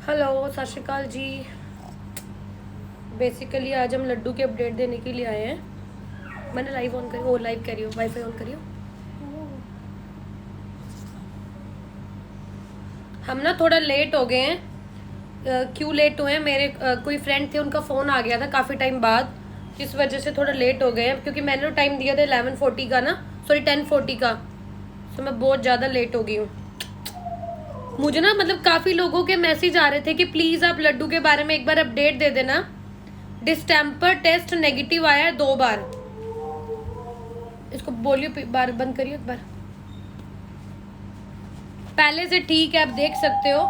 Hello, सत श्री अकाल जी। Basically आज हम लड्डू की अपडेट देने के लिए आए हैं। मैंने लाइव ऑन करी, ओ लाइव करी हो, वाईफाई ऑन करी हो। हम ना थोड़ा लेट हो गए हैं। क्यों लेट हुए हैं, मेरे कोई फ्रेंड थे, उनका फ़ोन आ गया था काफ़ी टाइम बाद, इस वजह से थोड़ा लेट हो गए हैं। क्योंकि मैंने तो टाइम दिया था 11:40 का ना, सॉरी 10:40 का, तो मैं बहुत ज़्यादा लेट हो गई हूँ। मुझे ना मतलब काफ़ी लोगों के मैसेज आ रहे थे कि प्लीज़ आप लड्डू के बारे में एक बार अपडेट दे देना। डिस्टेम्पर टेस्ट नेगेटिव आया है 2 बार। इसको बोलिए, बार बंद करिए एक बार। पहले से ठीक है, आप देख सकते हो।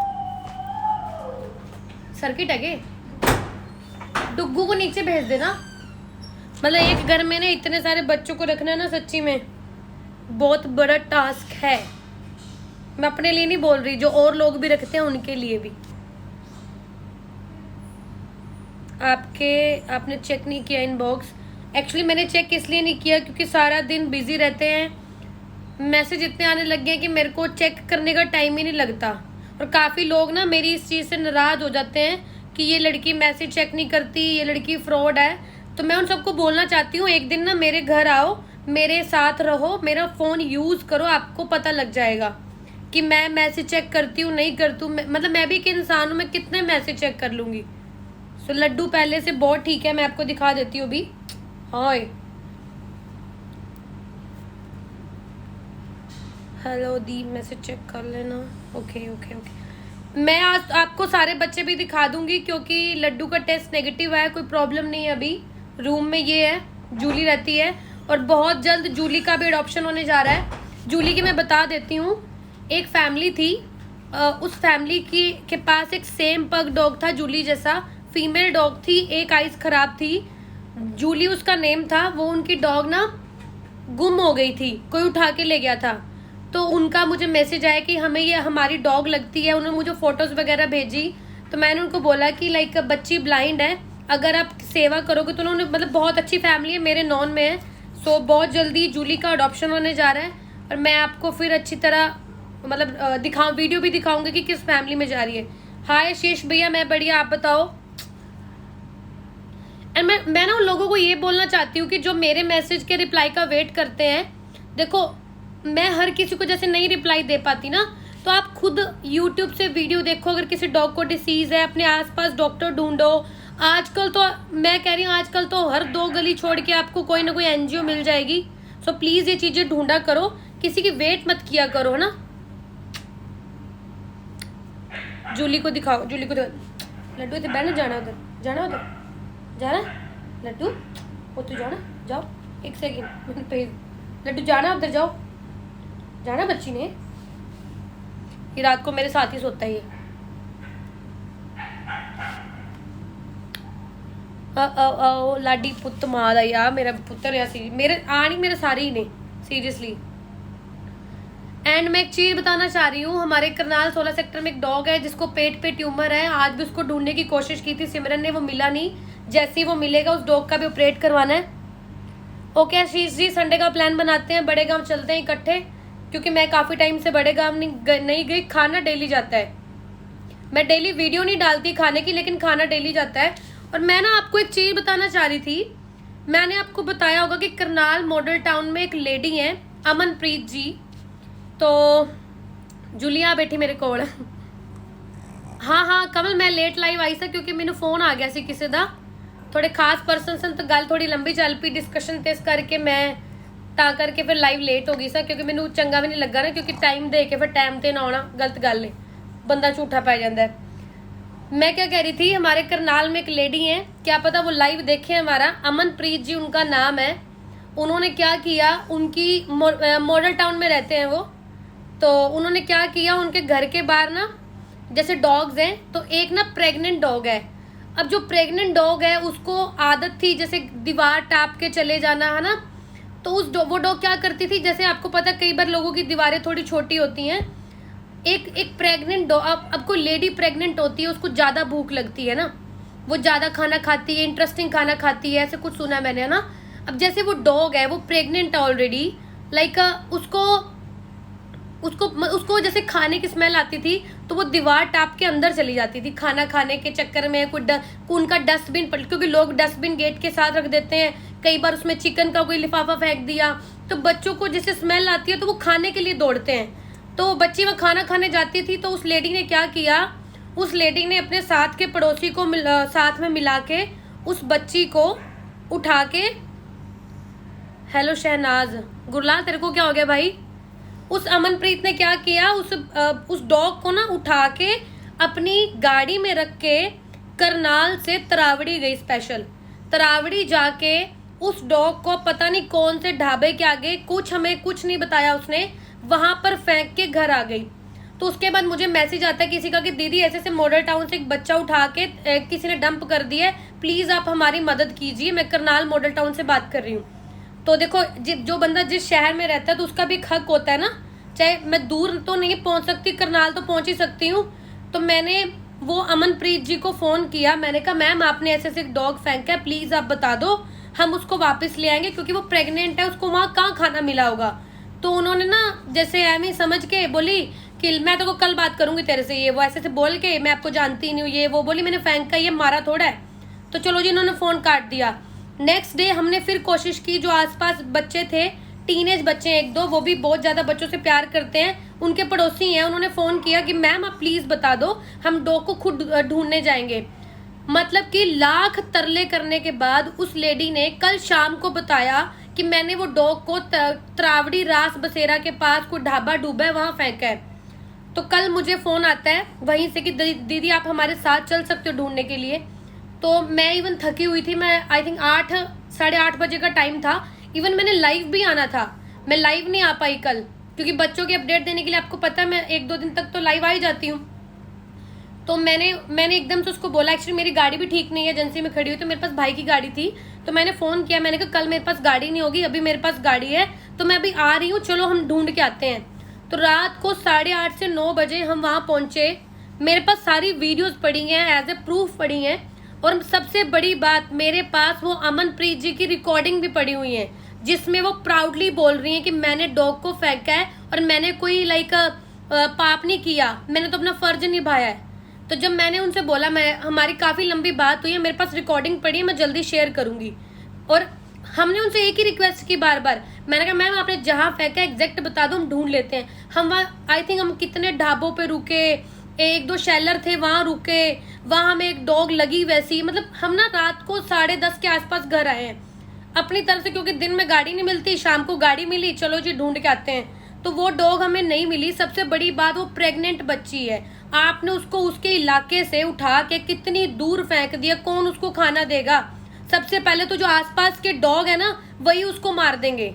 सर्किट है के डुग्गू को नीचे भेज देना। मतलब एक घर में ना इतने सारे बच्चों को रखना ना सच्ची में बहुत बड़ा टास्क है। मैं अपने लिए नहीं बोल रही, जो और लोग भी रखते हैं उनके लिए भी। आपने चेक नहीं किया इनबॉक्स। एक्चुअली मैंने चेक इसलिए नहीं किया क्योंकि सारा दिन बिजी रहते हैं, मैसेज इतने आने लग गए हैं कि मेरे को चेक करने का टाइम ही नहीं लगता। और काफ़ी लोग ना मेरी इस चीज़ से नाराज़ हो जाते हैं कि ये लड़की मैसेज चेक नहीं करती, ये लड़की फ्रॉड है। तो मैं उन सबको बोलना चाहती हूँ, एक दिन ना मेरे घर आओ, मेरे साथ रहो, मेरा फ़ोन यूज़ करो, आपको पता लग जाएगा कि मैं मैसेज चेक करती हूँ नहीं करती हूँ। मतलब मैं भी एक इंसान हूँ, मैं कितने मैसेज चेक कर लूँगी। सो लड्डू पहले से बहुत ठीक है, मैं आपको दिखा देती हूँ अभी। हाय हेलो दी, मैसेज चेक कर लेना। ओके ओके ओके, मैं आज आपको सारे बच्चे भी दिखा दूंगी क्योंकि लड्डू का टेस्ट नेगेटिव आया, कोई प्रॉब्लम नहीं है अभी। रूम में ये है, जूली रहती है और बहुत जल्द जूली का भी अडॉप्शन होने जा रहा है। जूली की मैं बता देती हूँ, एक फैमिली थी, उस फैमिली के पास एक सेम पग डॉग था जूली जैसा, फीमेल डॉग थी, एक आइज खराब थी, जूली उसका नेम था। वो उनकी डॉग ना गुम हो गई थी, कोई उठा के ले गया था। तो उनका मुझे मैसेज आया कि हमें ये हमारी डॉग लगती है। उन्होंने मुझे फ़ोटोज़ वगैरह भेजी, तो मैंने उनको बोला कि लाइक बच्ची ब्लाइंड है, अगर आप सेवा करोगे तो। उन्होंने मतलब बहुत अच्छी फैमिली है, मेरे नॉन में है। सो बहुत जल्दी जूली का अडॉप्शन होने जा रहा है और मैं आपको फिर अच्छी तरह मतलब वीडियो भी दिखाऊंगी कि किस फैमिली में जा रही है। हाय शीश भैया, मैं बढ़िया, आप बताओ। एंड मैं ना उन लोगों को ये बोलना चाहती हूँ कि जो मेरे मैसेज के रिप्लाई का वेट करते हैं, देखो मैं हर किसी को जैसे नहीं रिप्लाई दे पाती ना, तो आप खुद यूट्यूब से वीडियो देखो। अगर किसी डॉग को डिसीज है, अपने आसपास डॉक्टर ढूंढो। आजकल तो मैं कह रही हूँ, आजकल तो हर 2 गली छोड़ के आपको कोई ना कोई एनजीओ मिल जाएगी। सो प्लीज़ ये चीज़ें ढूंढा करो, किसी की वेट मत किया करो, है ना। जूली को दिखाओ, जूली को दिखाओ। लड्डू इतने बहन जाना उधर, जाना उधर, जाना लड्डू, वो तो जाना, जाओ 1 सेकेंड मैंने भेज। लड्डू जाना उधर, जाओ जाना बच्ची ने। ये रात को मेरे साथ ही सोता है ये। लाडी पुत्त मां दा यार, मेरा पुत्र या मेरे आनी मेरे सारे ही ने सीरियसली। एंड मैं एक चीज़ बताना चाह रही हूँ, हमारे करनाल 16 सेक्टर में एक डॉग है जिसको पेट पे ट्यूमर है। आज भी उसको ढूंढने की कोशिश की थी सिमरन ने, वो मिला नहीं। जैसे ही वो मिलेगा उस डॉग का भी ऑपरेट करवाना है। ओके आशीष जी, संडे का प्लान बनाते हैं, बड़े गांव चलते हैं इकट्ठे, क्योंकि मैं काफ़ी टाइम से बड़े गांव नहीं गई। खाना डेली जाता है, मैं डेली वीडियो नहीं डालती खाने की, लेकिन खाना डेली जाता है। और मैं ना आपको एक चीज़ बताना चाह रही थी, मैंने आपको बताया होगा कि करनाल मॉडल टाउन में एक लेडी है अमनप्रीत जी। तो जूलिया बैठी मेरे कोल। हाँ कमल, मैं लेट लाइव आई सा क्योंकि मैंने फोन आ गया सी किसी का, थोड़े खास पर्सन सन, तो गल थोड़ी लंबी चल पी डिस्कशन, ते इस करके मैं ता करके फिर लाइव लेट हो गई सा, क्योंकि मैंने चंगा भी नहीं लगा ना, क्योंकि टाइम दे के फिर टाइम ते ना आना गलत गल है, बंदा झूठा पै जाता है। मैं क्या कह रही थी, हमारे करनाल में एक लेडी है, क्या पता वो लाइव देखे हमारा, अमनप्रीत जी उनका नाम है। उन्होंने क्या किया, उनकी मॉडल टाउन में रहते हैं वो, तो उन्होंने क्या किया, उनके घर के बाहर ना जैसे डॉग्स हैं, तो एक ना प्रेग्नेंट डॉग है। अब जो प्रेग्नेंट डॉग है उसको आदत थी जैसे दीवार टाप के चले जाना, है ना। तो वो डॉग क्या करती थी, जैसे आपको पता कई बार लोगों की दीवारें थोड़ी छोटी होती हैं, एक प्रेग्नेंट डॉग, अब कोई लेडी प्रेग्नेंट होती है, उसको ज़्यादा भूख लगती है ना, वो ज़्यादा खाना खाती है, इंटरेस्टिंग खाना खाती है, ऐसे कुछ सुना मैंने, है ना। अब जैसे वो डॉग है, वो प्रेग्नेंट है ऑलरेडी, लाइक उसको जैसे खाने की स्मेल आती थी, तो वो दीवार टाप के अंदर चली जाती थी खाना खाने के चक्कर में। उनका डस्टबिन क्योंकि लोग डस्टबिन गेट के साथ रख देते हैं, कई बार उसमें चिकन का कोई लिफाफा फेंक दिया, तो बच्चों को जैसे स्मेल आती है तो वो खाने के लिए दौड़ते हैं। तो बच्ची वह खाना खाने जाती थी, तो उस लेडी ने क्या किया, उस लेडी ने अपने साथ के पड़ोसी को साथ में मिला के उस बच्ची को उठा के, हेलो शहनाज, गुरलाल तेरे को क्या हो गया भाई, उस अमनप्रीत ने क्या किया, उस डॉग को ना उठा के अपनी गाड़ी में रख के करनाल से तरावड़ी गई, स्पेशल तरावड़ी जाके उस डॉग को पता नहीं कौन से ढाबे के आगे, हमें कुछ नहीं बताया उसने, वहां पर फेंक के घर आ गई। तो उसके बाद मुझे मैसेज आता है किसी का कि दीदी ऐसे ऐसे मॉडल टाउन से एक बच्चा उठा के किसी ने डंप कर दिया है, प्लीज आप हमारी मदद कीजिए, मैं करनाल मॉडल टाउन से बात कर रही हूँ। तो देखो जो बंदा जिस शहर में रहता है तो उसका भी हक होता है ना, चाहे मैं दूर तो नहीं पहुंच सकती, करनाल तो पहुंच ही सकती हूँ। तो मैंने वो अमनप्रीत जी को फोन किया, मैंने कहा मैम आपने ऐसे ऐसे डॉग फेंका है, प्लीज आप बता दो, हम उसको वापस ले आएंगे, क्योंकि वो प्रेग्नेंट है, उसको वहाँ कहाँ खाना मिला होगा। तो उन्होंने ना जैसे एमी समझ के बोली कि मैं तो कल बात करूंगी तेरे से, ये वो ऐसे से बोल के, मैं आपको जानती नहीं हूँ, ये वो बोली, मैंने फेंका, ये मारा थोड़ा है। तो चलो जी, इन्होंने फोन काट दिया। नेक्स्ट डे हमने फिर कोशिश की, जो आसपास बच्चे थे, टीनेज बच्चे एक दो, वो भी बहुत ज्यादा बच्चों से प्यार करते हैं, उनके पड़ोसी हैं, उन्होंने फोन किया कि मैम आप प्लीज बता दो, हम डॉग को खुद ढूंढने जाएंगे। मतलब कि लाख तरले करने के बाद उस लेडी ने कल शाम को बताया कि मैंने वो डॉग को तरावड़ी रास बसेरा के पास कोई ढाबा डूबा है वहां फेंका है। तो कल मुझे फोन आता है वहीं से कि दीदी आप हमारे साथ चल सकते हो ढूंढने के लिए। तो मैं इवन थकी हुई थी, मैं आई थिंक 8-8:30 बजे का टाइम था, इवन मैंने लाइव भी आना था, मैं लाइव नहीं आ पाई कल, क्योंकि बच्चों की अपडेट देने के लिए आपको पता है मैं 1-2 दिन तक तो लाइव आ ही जाती हूँ। तो मैंने एकदम से उसको बोला, एक्चुअली मेरी गाड़ी भी ठीक नहीं है, एजेंसी में खड़ी हुई, तो मेरे पास भाई की गाड़ी थी, तो मैंने फ़ोन किया, मैंने कहा कल मेरे पास गाड़ी नहीं होगी, अभी मेरे पास गाड़ी है, तो मैं अभी आ रही हूँ, चलो हम ढूंढ के आते हैं। तो रात को 8:30 से 9 बजे हम वहाँ पहुँचे, मेरे पास सारी वीडियोज़ पड़ी हैं, एज ए प्रूफ पड़ी हैं, और सबसे बड़ी बात, मेरे पास वो अमनप्रीत जी की रिकॉर्डिंग भी पड़ी हुई है, जिसमें वो प्राउडली बोल रही हैं कि मैंने डॉग को फेंका है और मैंने कोई पाप नहीं किया, मैंने तो अपना फर्ज निभाया है। तो जब मैंने उनसे बोला, हमारी काफ़ी लंबी बात हुई है, मेरे पास रिकॉर्डिंग पड़ी है, मैं जल्दी शेयर करूंगी, और हमने उनसे एक ही रिक्वेस्ट की बार बार, मैंने कहा मैम आपने जहाँ फेंका एग्जैक्ट बता दो, हम ढूंढ लेते हैं। हम वहाँ आई थिंक हम कितने ढाबों पे रुके, 1-2 शेलर थे वहाँ रुके, वहाँ हमें एक डॉग लगी वैसी, मतलब हम ना रात को 10:30 के आसपास घर आए हैं अपनी तरफ से, क्योंकि दिन में गाड़ी नहीं मिलती, शाम को गाड़ी मिली, चलो जी ढूंढ के आते हैं। तो वो डॉग हमें नहीं मिली। सबसे बड़ी बात, वो प्रेग्नेंट बच्ची है, आपने उसको उसके इलाके से उठा के कितनी दूर फेंक दिया, कौन उसको खाना देगा? सबसे पहले तो जो आसपास के डॉग है ना, वही उसको मार देंगे।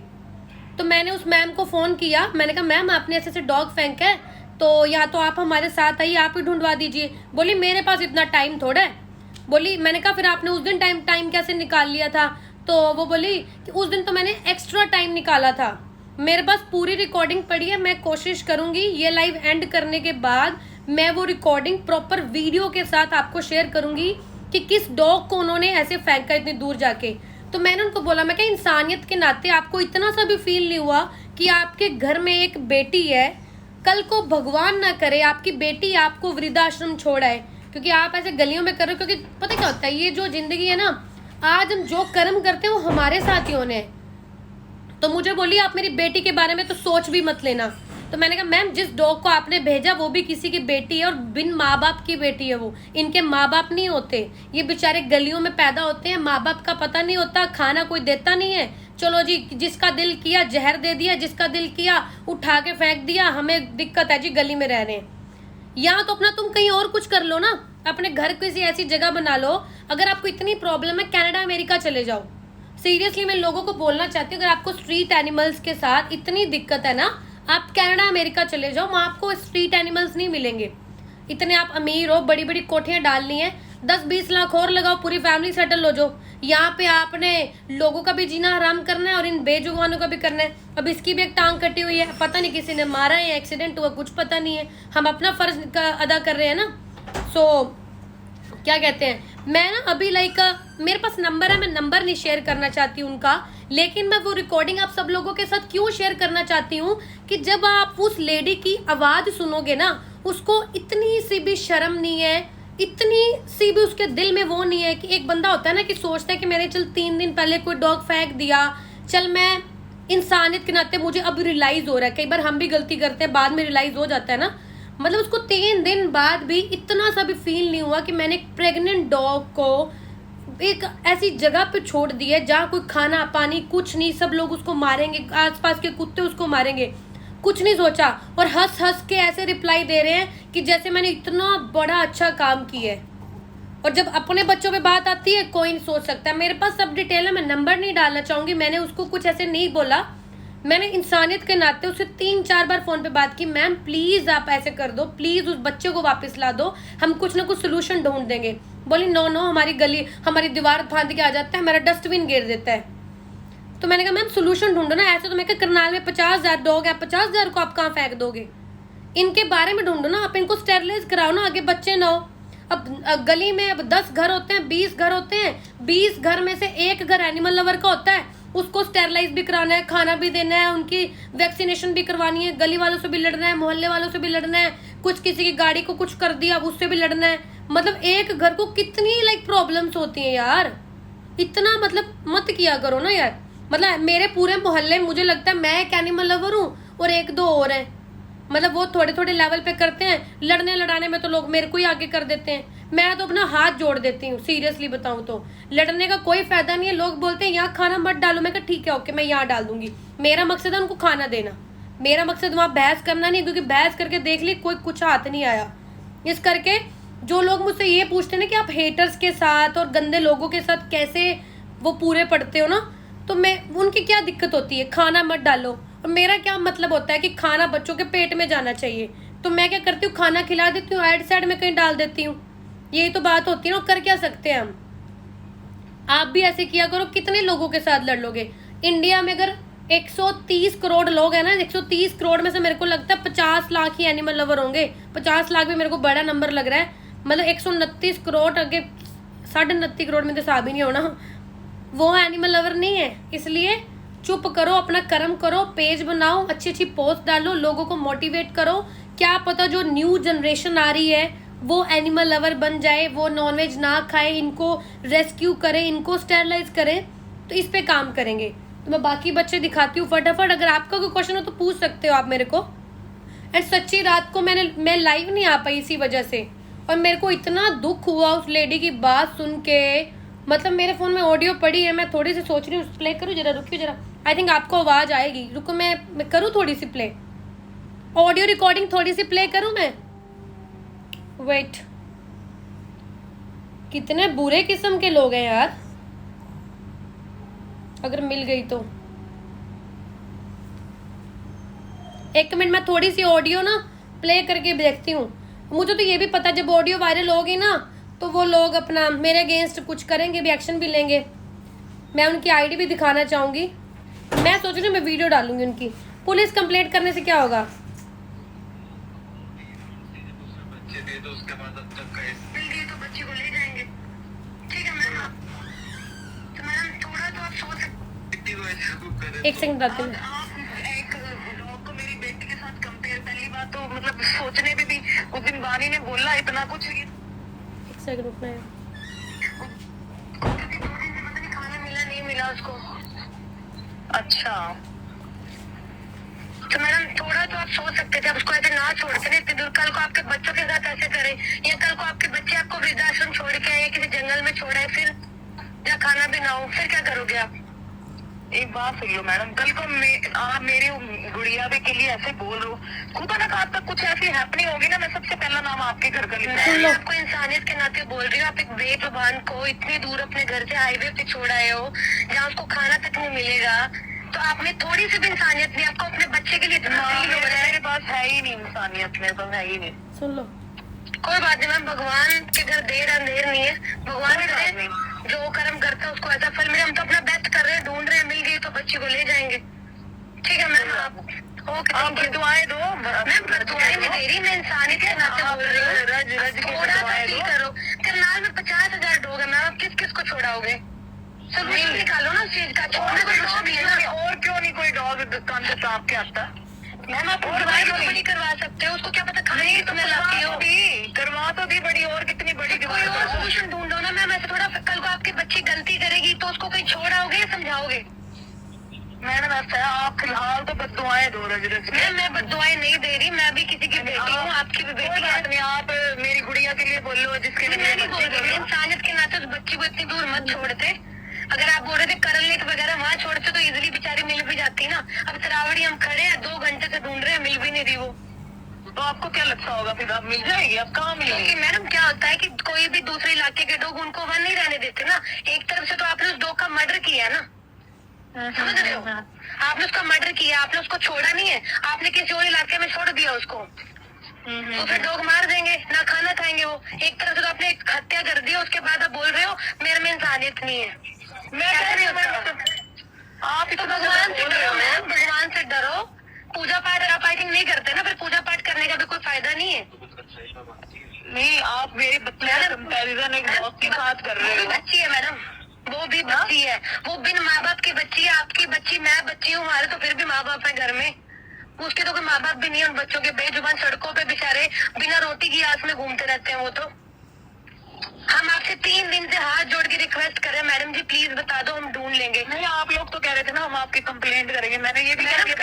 तो मैंने उस मैम को फ़ोन किया, मैंने कहा मैम आपने ऐसे ऐसे डॉग फेंका है, तो या तो आप हमारे साथ आइए, आप ही ढूंढवा दीजिए। बोली मेरे पास इतना टाइम थोड़ा है। बोली, मैंने कहा फिर आपने उस दिन टाइम कैसे निकाल लिया था? तो वो बोली कि उस दिन तो मैंने एक्स्ट्रा टाइम निकाला था, मेरे पास पूरी रिकॉर्डिंग पड़ी है, मैं कोशिश करूंगी ये लाइव एंड करने के बाद मैं वो रिकॉर्डिंग प्रॉपर वीडियो के साथ आपको शेयर करूंगी कि किस डॉग को उन्होंने ऐसे फेंका इतनी दूर जाके। तो मैंने उनको बोला, मैं क्या इंसानियत के नाते आपको इतना सा भी फील नहीं हुआ कि आपके घर में एक बेटी है, कल को भगवान ना करे आपकी बेटी आपको वृद्धाश्रम छोड़ाए, क्योंकि आप ऐसे गलियों में कर रहे हो। क्योंकि पता क्या होता है, ये जो जिंदगी है ना, आज हम जो कर्म करते हैं वो हमारे साथ ही होने हैं। तो मुझे बोली आप मेरी बेटी के बारे में तो सोच भी मत लेना। तो मैंने कहा मैम जिस डॉग को आपने भेजा वो भी किसी की बेटी है, और बिन माँ बाप की बेटी है वो, इनके माँ बाप नहीं होते, ये बेचारे गलियों में पैदा होते हैं, माँ बाप का पता नहीं होता, खाना कोई देता नहीं है, चलो जी जिसका दिल किया जहर दे दिया, जिसका दिल किया उठा के फेंक दिया, हमें दिक्कत है जी गली में रह रहे हैं। या तो अपना तुम कहीं और कुछ कर लो ना, अपने घर किसी ऐसी जगह बना लो। अगर आपको इतनी प्रॉब्लम है, कनाडा अमेरिका चले जाओ। सीरियसली मैं लोगों को बोलना चाहती हूँ, अगर आपको स्ट्रीट एनिमल्स के साथ इतनी दिक्कत है ना, आप कनाडा अमेरिका चले जाओ, वहाँ आपको स्ट्रीट एनिमल्स नहीं मिलेंगे। इतने आप अमीर हो, बड़ी बड़ी कोठियाँ डालनी है, 10-20 लाख और लगाओ, पूरी फैमिली सेटल हो जाओ। यहाँ पे आपने लोगों का भी जीना हराम करना है और इन बेजुबानों का भी करना है। अब इसकी भी एक टांग कटी हुई है, पता नहीं किसी ने मारा है या एक्सीडेंट हुआ, कुछ पता नहीं है, हम अपना फर्ज अदा कर रहे हैं ना। सो क्या कहते हैं, मैं ना अभी मेरे पास नंबर है, मैं नंबर नहीं शेयर करना चाहती उनका, लेकिन मैं वो रिकॉर्डिंग आप सब लोगों के साथ क्यों शेयर करना चाहती हूँ कि जब आप उस लेडी की आवाज़ सुनोगे ना, उसको इतनी सी भी शर्म नहीं है, इतनी सी भी उसके दिल में वो नहीं है कि एक बंदा होता है ना कि सोचता है कि मैंने चल 3 दिन पहले कोई डॉग फेंक दिया, चल मैं इंसानियत के नाते मुझे अब रियलाइज हो रहा है, कई बार हम भी गलती करते हैं बाद में रियलाइज हो जाता है ना, मतलब उसको 3 दिन बाद भी इतना सा भी फील नहीं हुआ कि मैंने एक प्रेग्नेंट डॉग को एक ऐसी जगह पे छोड़ दिया जहाँ कोई खाना पानी कुछ नहीं, सब लोग उसको मारेंगे, आसपास के कुत्ते उसको मारेंगे, कुछ नहीं सोचा और हंस हंस के ऐसे रिप्लाई दे रहे हैं कि जैसे मैंने इतना बड़ा अच्छा काम किया है। और जब अपने बच्चों पे बात आती है कोई नहीं सोच सकता। मेरे पास सब डिटेल है, मैं नंबर नहीं डालना चाहूँगी, मैंने उसको कुछ ऐसे नहीं बोला, मैंने इंसानियत के नाते उससे 3-4 बार फ़ोन पे बात की, मैम प्लीज़ आप ऐसे कर दो, प्लीज़ उस बच्चे को वापस ला दो, हम कुछ ना कुछ सोल्यूशन ढूंढ देंगे। बोली नो हमारी गली हमारी दीवार फांद के आ जाता है, हमारा डस्टबिन गिर देता है। तो मैंने कहा मैम सोल्यूशन ढूंढो ना, ऐसे तो मैं करनाल में 50,000 डॉग है, 50,000 को आप कहाँ फेंक दोगे, इनके बारे में ढूंढो ना, आप इनको स्टेरलाइज कराओ ना, आगे बच्चे ना हो। अब गली में अब 10 घर होते हैं, 20 घर होते हैं, 20 घर में से एक घर एनिमल लवर का होता है, उसको स्टेरलाइज भी कराना है, खाना भी देना है, उनकी वैक्सीनेशन भी करवानी है, गली वालों से भी लड़ना है, मोहल्ले वालों से भी लड़ना है, कुछ किसी की गाड़ी को कुछ कर दिया उससे भी लड़ना है। मतलब एक घर को कितनी प्रॉब्लम्स होती हैं यार, इतना मत किया करो ना यार। मतलब मेरे पूरे मोहल्ले में मुझे लगता है मैं एक एनिमल लवर हूँ और 1-2 और हैं, मतलब वो थोड़े थोड़े लेवल पे करते हैं, लड़ने लड़ाने में तो लोग मेरे को ही आगे कर देते हैं, मैं तो अपना हाथ जोड़ देती हूँ, सीरियसली बताऊँ तो लड़ने का कोई फायदा नहीं है। लोग बोलते हैं यहाँ खाना मत डालो, मैं कहा ठीक है ओके मैं यहाँ डाल दूंगी, मेरा मकसद है उनको खाना देना, मेरा मकसद वहाँ बहस करना नहीं, क्योंकि बहस करके देख ली कोई कुछ हाथ नहीं आया। इस करके जो लोग मुझसे ये पूछते हैं ना कि आप हेटर्स के साथ और गंदे लोगों के साथ कैसे वो पूरे पड़ते हो ना, तो मैं उनकी क्या दिक्कत होती है, खाना मत डालो, और मेरा क्या मतलब होता है कि खाना बच्चों के पेट में जाना चाहिए, तो मैं क्या करती हूँ खाना खिला देती हूँ, एड साइड में कहीं डाल देती हूँ, यही तो बात होती है ना। कर क्या सकते हैं हम, आप भी ऐसे किया करो, कितने लोगों के साथ लड़ लोगे। इंडिया में अगर 130 करोड़ लोग हैं ना, 130 करोड़ में से मेरे को लगता है 50 लाख ही एनिमल लवर होंगे, 50 लाख भी मेरे को बड़ा नंबर लग रहा है, मतलब 129 करोड़ आगे 29.5 करोड़ में तो हिसाब ही नहीं होना, वो एनिमल लवर नहीं है। इसलिए चुप करो, अपना कर्म करो, पेज बनाओ, अच्छी अच्छी पोस्ट डालो, लोगों को मोटिवेट करो, क्या पता जो न्यू जनरेशन आ रही है वो एनिमल लवर बन जाए, वो नॉनवेज ना खाए, इनको रेस्क्यू करें, इनको स्टेरलाइज करें, तो इस पे काम करेंगे। तो मैं बाकी बच्चे दिखाती हूँ फटाफट, अगर आपका कोई क्वेश्चन हो तो पूछ सकते हो आप मेरे को। एंड सच्ची रात को मैं लाइव नहीं आ पाई इसी वजह से, और मेरे को इतना दुख हुआ उस लेडी की बात सुन के, मतलब मेरे फ़ोन में ऑडियो पड़ी है, मैं थोड़ी सी सोच रही हूँ प्ले करूँ, जरा रुकियो जरा, आई थिंक आपको आवाज़ आएगी, रुको मैं करूँ थोड़ी सी प्ले, ऑडियो रिकॉर्डिंग थोड़ी सी प्ले करूँ मैं, वेट। कितने बुरे किस्म के लोग हैं यार, अगर मिल गई तो 1 मिनट मैं थोड़ी सी ऑडियो ना प्ले करके देखती हूँ। मुझे तो ये भी पता जब ऑडियो वायरल होगी ना तो वो लोग अपना मेरे अगेंस्ट कुछ करेंगे भी, एक्शन भी लेंगे। मैं उनकी आईडी भी दिखाना चाहूँगी, मैं सोच रही हूँ मैं वीडियो डालूंगी उनकी। पुलिस कंप्लेंट करने से क्या होगा, एक सेकंड बताती हूँ। एक डॉग को मेरी बेटी के साथ कंपेयर, पहली बात तो मतलब सोचने पे भी उस दिन वानी ने बोला इतना कुछ, एक सेकंड रुकना है, क्योंकि 2 दिन से पता नहीं खाना मिला नहीं मिला उसको। अच्छा तो मैडम थोड़ा तो आप सोच सकते थे, आप उसको ऐसे ना छोड़ते इतनी दूर, कल को आपके बच्चों के साथ ऐसे करें, या कल को आपके बच्चे आपको वृद्धाश्रम छोड़ के आए, किसी जंगल में छोड़ा है, फिर या खाना भी ना हो, फिर क्या करोगे आप। एक बात सुन लो मैडम, कल को आप मेरी गुड़िया के लिए ऐसे बोल रहे हो, खुदा ना आप तक कुछ ऐसी हैपनिंग होगी ना, मैं सबसे पहला नाम आपके घर का लिखूंगी। मैं आपको इंसानियत के नाते बोल रही हूँ, आप एक बेजुबान को इतनी दूर अपने घर से हाईवे पे छोड़ आए हो जहाँ उसको खाना तक नहीं मिलेगा, तो आपने थोड़ी सी भी इंसानियत नहीं, आपको अपने बच्चे के लिए इतना फील हो रहा है। मेरे पास है ही नहीं इंसानियत, मेरे पास है ही नहीं। सुन लो कोई बात नहीं मैम, भगवान के घर देर अंधेर नहीं है, भगवान जो कर्म करता है उसको ऐसा फल मिले। हम तो अपना बेस्ट कर रहे हैं, ढूंढ रहे हैं, मिल गई तो बच्ची को ले जाएंगे। ठीक है मैम, आप ओके, आप दुआएं दो मैम, पर दुआएं नहीं दे रही, मैं इंसानियत के नाते बोल रही हूँ, थोड़ा सा फील करो। करनाल में 50,000 डॉग है मैम, आप किस किस को छोड़ाओगे, सब निकालो ना उस चीज का, छोड़ने को कुछ नहीं है। और क्यों नहीं कोई डॉग दुकान पे सांप के आता, मैम आप दवाई तो नहीं करवा सकते हो, उसको क्या पता खाने की तुम्हें लाती हो। करवा तो दी बड़ी, और कितनी बड़ी कोई और सोल्यूशन ढूंढो ना मैम। ऐसे थोड़ा कल को आपकी बच्ची गलती करेगी तो उसको कहीं छोड़ आओगे या समझाओगे? मैडम ऐसा है, आप फिलहाल तो बददुआएं दो रज रज के। मैं बददुआएं नहीं दे रही, मैं भी किसी की बेटी हूँ, आपकी भी बेटी है। आप मेरी गुड़िया के लिए बोलो, जिसके लिए मैं नहीं बोल रही। इंसानियत के नाते उस बच्ची को इतनी दूर मत छोड़ते। अगर आप बोल रहे थे करल लेक वगैरह वहाँ छोड़ते तो इजीली बेचारी मिल भी जाती ना। अब तरावड़ी हम खड़े हैं 2 घंटे से ढूंढ रहे हैं, मिल भी नहीं रही वो। तो आपको क्या लगता होगा फिर आप मिल जाएगी? आप कहाँ मिलेंगे? मैडम क्या होता है कि कोई भी दूसरे इलाके के लोग उनको वहाँ नहीं रहने देते ना। एक तरफ से तो आपने उस डॉग का मर्डर किया है ना, समझ रहे हो? आपने उसका मर्डर किया, आपने उसको छोड़ा नहीं है, आपने किसी और इलाके में छोड़ दिया उसको। तो फिर लोग मार देंगे, ना खाना खाएंगे वो। एक तरफ से तो आपने एक हत्या कर दी, उसके बाद आप बोल रहे हो मेरे में इंसानियत नहीं है। मैं कह रही हूँ आप तो भगवान से डरो मैम, भगवान से डरो। पूजा पाठ आप आई थिंक नहीं करते ना, फिर पूजा पाठ करने का भी कोई फायदा नहीं है। नहीं, आप मेरे बच्चे का कंपैरिजन एक डॉग के साथ कर रहे हो। बच्ची है मैडम, वो भी बच्ची है, वो बिन माँ बाप की बच्ची है। आपकी बच्ची, मैं बच्ची हूँ, हमारे तो फिर भी माँ बाप है घर में। उसके तो कोई माँ बाप भी नहीं है उन बच्चों के। बेजुबान सड़कों पे बेचारे बिना रोटी की आस में घूमते रहते हैं वो तो। हम आपसे 3 दिन से हाथ जोड़ के रिक्वेस्ट कर रहे हैं, मैडम जी प्लीज बता दो, हम ढूंढ लेंगे। नहीं, आप लोग तो कह रहे थे ना हम आपकी कंप्लेंट करेंगे। मैंने ये भी कहा कि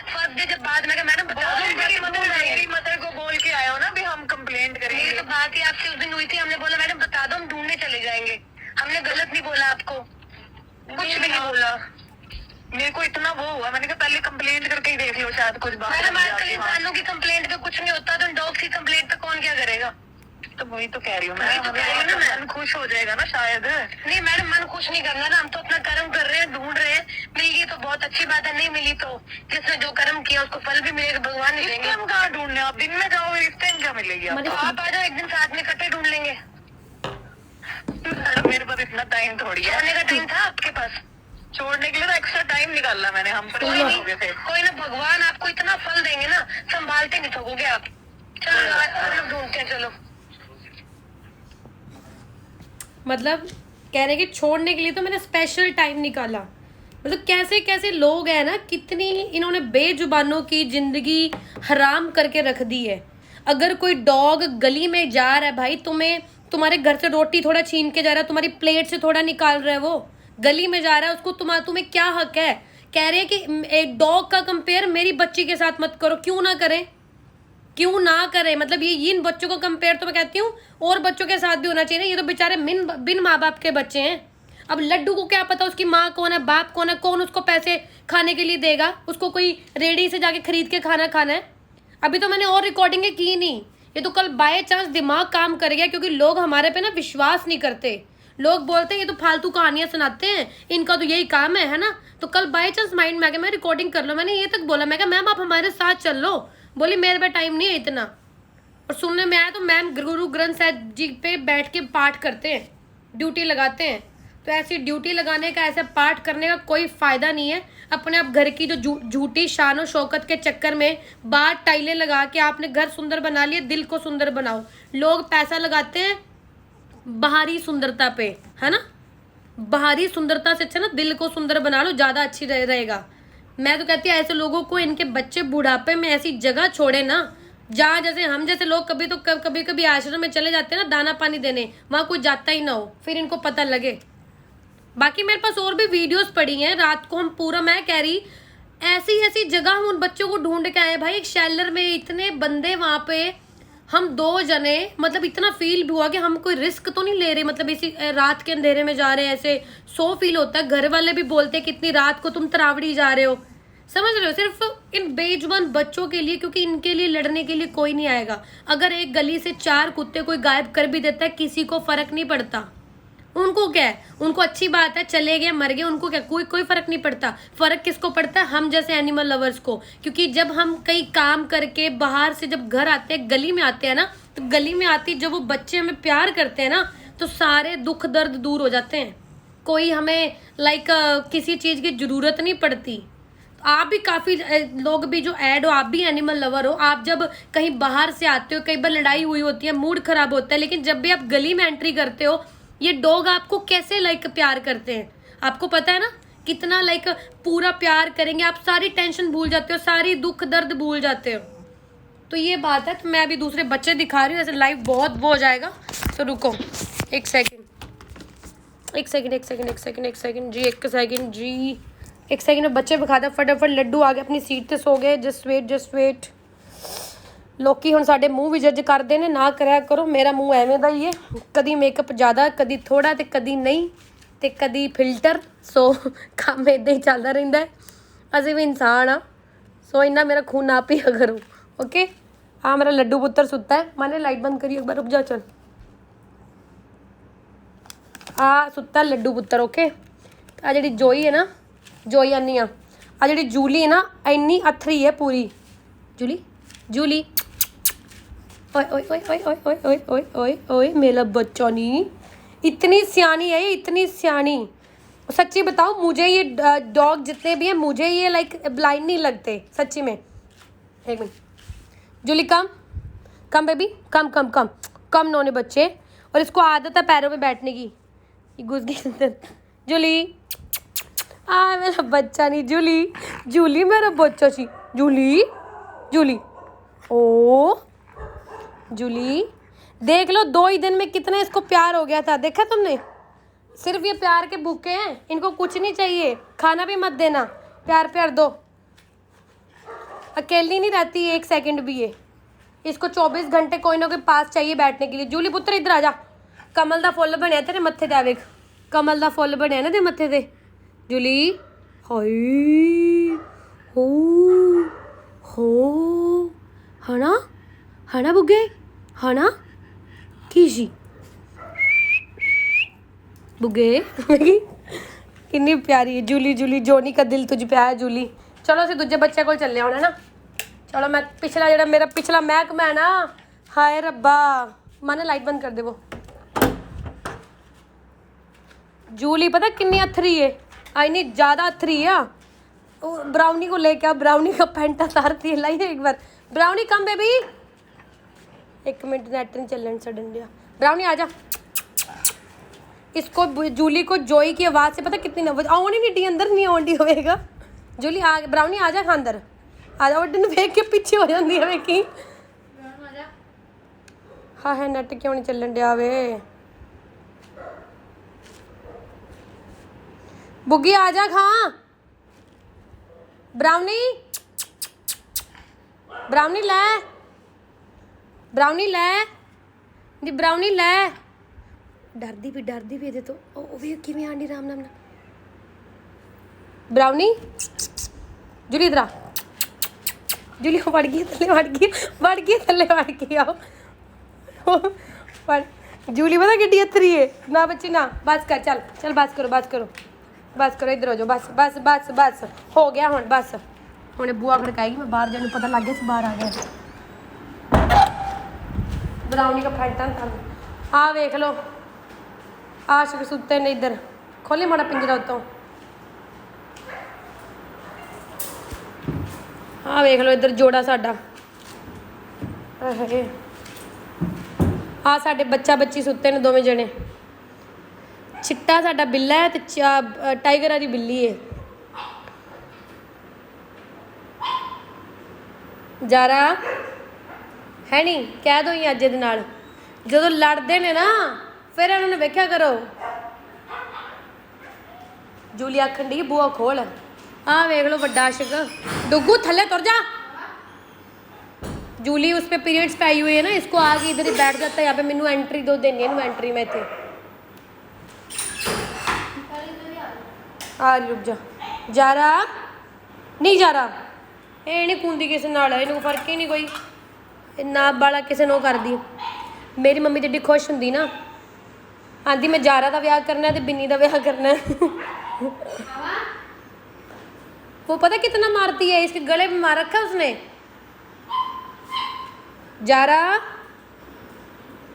फर्स्ट डे जब बाद में मैडम बता दो, मेरी मदर को बोल के आए हो ना भी हम कंप्लेंट करेंगे। ये तो बात ही आपसे उस दिन हुई थी, हमने बोला मैडम बता दो, हम ढूंढने चले जाएंगे। हमने गलत नहीं बोला आपको, कुछ भी नहीं बोला। मेरे को इतना वो हुआ, मैंने कहा पहले कंप्लेंट करके ही देख लो, शायद कुछ बात। मैडम आजकल इंसानों की कंप्लेंट पे कुछ नहीं होता, तो डॉग की कंप्लेंट पे कौन क्या करेगा? तो वही तो कह रही हूँ मैं, मन खुश हो जाएगा ना शायद। नहीं मैडम, मन खुश नहीं करना ना, हम तो अपना कर्म कर रहे हैं, ढूंढ रहे हैं। मिल गई तो बहुत अच्छी बात है, नहीं मिली तो जिसने जो कर्म किया उसको फल भी मिलेगा, भगवान नहीं देंगे। हम कहाँ ढूंढने, आप दिन में जाओगे, इस टाइम क्या मिलेगी? आप आ जाओ, एक दिन साथ में इकट्ठे ढूंढ लेंगे। मेरे पास इतना टाइम थोड़ी है। छोड़ने का टाइम था आपके पास? छोड़ने के लिए तो एक्स्ट्रा टाइम निकालना मैंने, हम परेशान हो गए थे। कोई ना, भगवान आपको इतना फल देंगे ना, संभालते नहीं थकोगे आप। चलो ढूंढते हैं, चलो। मतलब कह रहे कि छोड़ने के लिए तो मैंने स्पेशल टाइम निकाला। मतलब कैसे कैसे लोग हैं ना, कितनी इन्होंने बेजुबानों की जिंदगी हराम करके रख दी है। अगर कोई डॉग गली में जा रहा है भाई, तुम्हारे घर से रोटी थोड़ा छीन के जा रहा है, तुम्हारी प्लेट से थोड़ा निकाल रहा है, वो गली में जा रहा है, उसको तुम्हें क्या हक है? कह रहे हैं कि एक डॉग का कंपेयर मेरी बच्ची के साथ मत करो। क्यों ना करें, क्यों ना करें? मतलब ये इन बच्चों को कंपेयर तो मैं कहती हूँ और बच्चों के साथ भी होना चाहिए ना। ये तो बेचारे बिन माँ बाप के बच्चे हैं। अब लड्डू को क्या पता उसकी माँ कौन है, बाप कौन है, कौन उसको पैसे खाने के लिए देगा, उसको कोई रेडी से जाके खरीद के खाना है। अभी तो मैंने और रिकॉर्डिंगें की नहीं, ये तो कल बाय चांस दिमाग काम कर गया, क्योंकि लोग हमारे पे ना विश्वास नहीं करते। लोग बोलते हैं ये तो फालतू कहानियां सुनाते हैं, इनका तो यही काम है ना। तो कल बाय चांस माइंड में आ गया, मैं रिकॉर्डिंग कर लो। मैंने ये तक बोला, मैं कहा मैम आप हमारे साथ चल लो। बोली मेरे पे टाइम नहीं है इतना। और सुनने में आया तो मैम गुरु ग्रंथ साहिब जी पे बैठ के पाठ करते हैं, ड्यूटी लगाते हैं। तो ऐसी ड्यूटी लगाने का, ऐसा पाठ करने का कोई फ़ायदा नहीं है। अपने आप घर की जो झूठी शान और शौकत के चक्कर में बाहर टाइलें लगा के आपने घर सुंदर बना लिया, दिल को सुंदर बनाओ। लोग पैसा लगाते हैं बाहरी सुंदरता पे, है ना। बाहरी सुंदरता से अच्छा ना दिल को सुंदर बना लो, ज़्यादा अच्छी रहेगा। मैं तो कहती हूँ ऐसे लोगों को इनके बच्चे बुढ़ापे में ऐसी जगह छोड़े ना, जहाँ जैसे हम जैसे लोग कभी आश्रम में चले जाते हैं ना दाना पानी देने, वहाँ कोई जाता ही ना हो, फिर इनको पता लगे। बाकी मेरे पास और भी वीडियोस पड़ी हैं। रात को हम पूरा, मैं कह रही ऐसी जगह हम उन बच्चों को ढूंढ के आए भाई। एक शेल्टर में इतने बंदे, वहाँ पे हम 2 जने, मतलब इतना फील भी हुआ कि हम कोई रिस्क तो नहीं ले रहे, मतलब इसी रात के अंधेरे में जा रहे हैं, ऐसे सो फील होता है। घर वाले भी बोलते हैं कितनी रात को तुम तरावड़ी जा रहे हो, समझ रहे हो, सिर्फ इन बेजुबान बच्चों के लिए, क्योंकि इनके लिए लड़ने के लिए कोई नहीं आएगा। अगर एक गली से 4 कुत्ते कोई गायब कर भी देता है, किसी को फर्क नहीं पड़ता। उनको क्या है, उनको अच्छी बात है, चले गए मर गए, उनको क्या, कोई फर्क नहीं पड़ता। फर्क किसको पड़ता है? हम जैसे एनिमल लवर्स को। क्योंकि जब हम कहीं काम करके बाहर से जब घर आते हैं, गली में आते हैं ना, तो गली में आती जब वो बच्चे हमें प्यार करते हैं ना, तो सारे दुख दर्द दूर हो जाते हैं। कोई हमें किसी चीज़ की ज़रूरत नहीं पड़ती। आप भी काफ़ी लोग भी जो ऐड हो, आप भी एनिमल लवर हो। आप जब कहीं बाहर से आते हो, कई बार लड़ाई हुई होती है, मूड खराब होता है, लेकिन जब भी आप गली में एंट्री करते हो, ये डॉग आपको कैसे प्यार करते हैं। आपको पता है ना कितना लाइक पूरा प्यार करेंगे, आप सारी टेंशन भूल जाते हो, सारी दुख दर्द भूल जाते हो। तो ये बात है। तो मैं अभी दूसरे बच्चे दिखा रही हूँ, ऐसे लाइव बहुत वो हो जाएगा। तो रुको एक सेकंड जी, एक सेकंड में बच्चे दिखा दे फटाफट। लड्डू आ गए अपनी सीट ते सो गए। Just wait. लोकी हुण साडे मूँह भी जज करदे ने, ना करिया करो। मेरा मूँह एवें दा ही है, कदी मेकअप ज़्यादा, कदी थोड़ा, ते कदी नहीं, ते कदी फिल्टर। सो काम इदां ही चलदा रहिंदा है। असीं भी इंसान आ, सो इन्ना मेरा खून ना पिया करो, ओके। हाँ मेरा लड्डू पुत्र सुता है। मैंने लाइट बंद करी, एक बार रुक जा, चल। हाँ सुता लड्डू पुत्र, ओके। आ जी जोई है ना, जोई आनी आ जी जूली है ना, इन्नी अथरी है पूरी। जूली ओए ओए ओए ओए ओए ओए ओए ओए ओए ओए मेरा बच्चा नहीं, इतनी सियानी है ये, इतनी सियानी। सच्ची बताओ, मुझे ये डॉग जितने भी हैं, मुझे ये लाइक ब्लाइंड नहीं लगते सच्ची में। एक मिनट जूली, कम बेबी, कम नोने बच्चे। और इसको आदत है पैरों में बैठने की, ये घुस गई अंदर। जूली मेरा बच्चा नहीं, जूली मेरा बच्चा सी। जूली ओ जूली, देख लो 2 ही दिन में कितना इसको प्यार हो गया था, देखा तुमने। सिर्फ ये प्यार के भूखे हैं, इनको कुछ नहीं चाहिए, खाना भी मत देना, प्यार दो। अकेली नहीं रहती 1 सेकंड भी ये, इसको 24 घंटे कोई ना कोई पास चाहिए बैठने के लिए। जूली पुत्र इधर आ जा। कमल दा फुੱਲ बनया तेरे मत्थे ते, वेख कमल दा फुੱਲ बनया ना तेरे मत्थे ते। जूली हाय हो हना बुगे, हना की सी बुगे कितनी प्यारी है जूली। जोनी का दिल तुझ पे आया जूली। चलो असीं दूजे बच्चे को चले आना ना। चलो मैं पिछला जो मेरा पिछला महकमा है ना, हाय रब्बा। माने लाइट बंद कर दे वो। जूली पता कितनी अथरी है, इतनी ज़्यादा अथरी है। ब्राउनी को लेके आ, ब्राउनी का पैंट उतारती है, लाइए एक बार। Brownie come baby, 1 minute net नहीं चलन सडन दिया। ब्राउनी आ जा। इसको जूली को जोई की आवाज़ से पता कितनी नवज आनी नहीं डी, अंदर नहीं आउंडी होएगा। जूली आ ब्राउनी आ जा, अंदर आ जा। वड्डे देख के पीछे हो जाती है वेखी। हाँ है नेट क्यों नहीं चलन दिया वे। बुग्गी आ जा, खां ब्राउनी ले, ब्राउनी ले। डरदी भी ਇਹਦੇ ਤੋਂ, ਉਹ ਵੀ ਕਿਵੇਂ ਆਂਡੀ ਰਾਮ ਨਾਮ ਨਾਲ। ब्राउनी जूली इधर आ। जूली वड़ गई थल्ले वड़ गई आओ। जूली पता किड्डी अथरी है ना बच्ची ना। बस कर, चल बस करो इधर हो जाओ। बस हो गया हुण, बस हुणे बुआ खड़काएगी, मैं बाहर जाने पता लग गया बाहर आ गया। ब्राउनी का फैंटा आ वेख लो, आशिक सुते ने। इधर खोले माड़ा पिंजरा उत्तों। हाँ वेख लो इधर जोड़ा साडा। आ साडे बच्चा बच्ची सुते ने दोवें जने। चिट्टा साडा बिल्ला है ते टाइगर वाली बिल्ली है। जारा है नहीं, कह दो ही अज दे नाल जदों लड़दे ने ना, फिर इन्होंने वेख्या करो। जूली आखन डी बुआ खोल। हाँ वेख लो बड़ा आशिक। डुगू थल्ले तुर जा। जूली उस पर पीरियड्स पे आई हुई है ना, इसको आगे इधर ही बैठ जाता है यहाँ पे। मैनू एंट्री दो देनी है, एंट्री में थे आ रही। रुक जा जारा, नहीं जारा ये नहीं कूंदी किसी नाल, इनू फर्क ही नहीं कोई। ना बाला किसी नो कर दी। मेरी मम्मी तो एडी खुश होंगी ना, आंधी मैं जारा का विआह करना है तो बिन्नी का विआह करना है। वो पता कितना मारती है, इसके गले में मार रखा उसने। जारा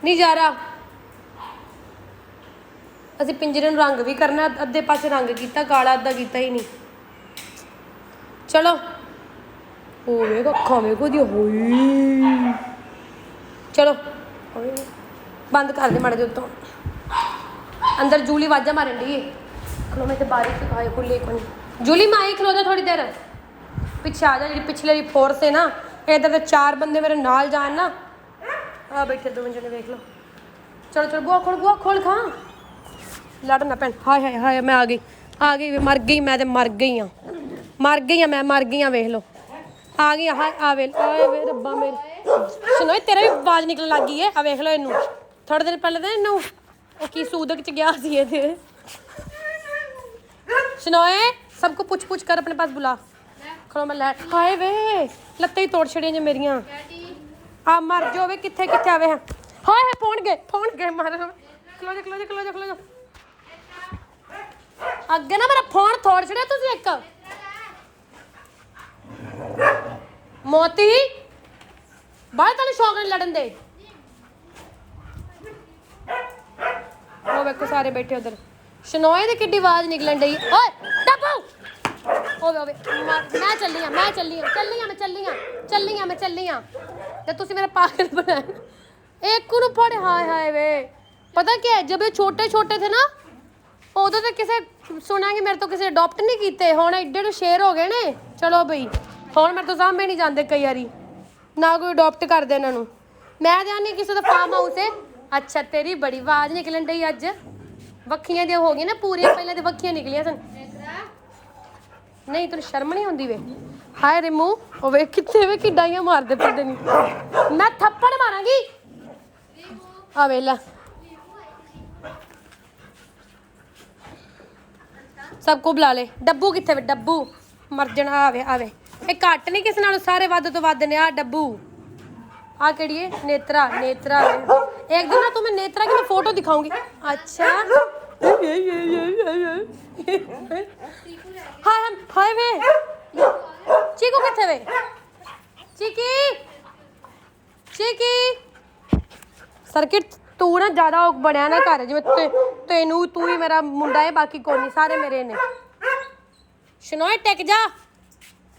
नहीं जारा, असी पिंजरे में रंग भी करना, अद्धे पासे रंग किया काला, अद्धा किया ही नहीं। चलो ओ वेख अखा वेखो दी होई। चलो बंद कर दे माड़े जे उत्तों। अंदर जूली आवाजा मारन डी। खलो मैं तो बारी से खाए खुले को नहीं जूली मैं आई खलो जा थोड़ी देर पिछे आ जा जी पिछले वाली फोर्स है ना इधर तो 4 बंदे मेरे नाल जान ना आ बैठे 2 जने देख लो चलो चलो बुआ खोल खा लड़ ना भैन हाय हाय मैं आ गई मर गई मैं तो मर गई हाँ मैं मर गई हाँ वेख लो आ गई हाय आवे वे रब्बा मेरे सुनो तेरा भी आवाज़ निकलन लग गई है आ वेख लो इनू थोड़े दिन पहले तो इनू की सूदक च गया सी ये सुनोए सबको पूछ कर अपने पास बुला खड़ो मैं लैट हाय वे लत्ते ही तोड़ छड़ियां जो मेरियां आ मर जो वे किथे आवे हैं हाय हाय फोन गए मार खलो जा अगे ना मेरा फोन तोड़ छड़िया तुसी एक मोती बाहर तेन शौक नहीं लड़न दे वो वेखो सारे बैठे उधर शनोए दी किड्डी आवाज निकलन डई ओए डब्बू ओवे मैं चली हां ते तुसी मेरा पागल बनाया एक को पड़े हाय हाय वे पता क्या है जब ये छोटे थे ना उदों तो किसे सुना कि मेरे तो किसी अडॉप्ट नहीं कीते हुण एडे शेर हो गए ने चलो बई हुण मेरे तो सामने नहीं जाते कई बारी ना कोई अडॉप्ट करदे इन्हां नूं मैं जानी किसी दा फार्म हाउस है अच्छा तेरी बड़ी आवाज़ निकलन डई अज वक्खियां दी हो गई ना पूरी पहले तो वक्खियां निकलियां सन नहीं तेन शर्म नहीं आती वे हाय रिमू वे कितने वे कि डाइयां मारते फिरदे नहीं मैं थप्पड़ मारांगी आ वेला सबको बुला ले डब्बू कितने वे डब्बू मर जाना आवे ये घट नहीं किसी नालों सारे वध तो वध ने आ डब्बू आ केड़ी है नेत्रा एक दिन ना तुम्हें नेत्रा की मैं फोटो दिखाऊंगी अच्छा हाय वे चीकू किथे वे चीकी सर्किट तू ना ज्यादा बनया ना घर जिवें तेनू तू ही मेरा मुंडा है बाकी कोई नहीं सारे मेरे ने शनोए टिक जा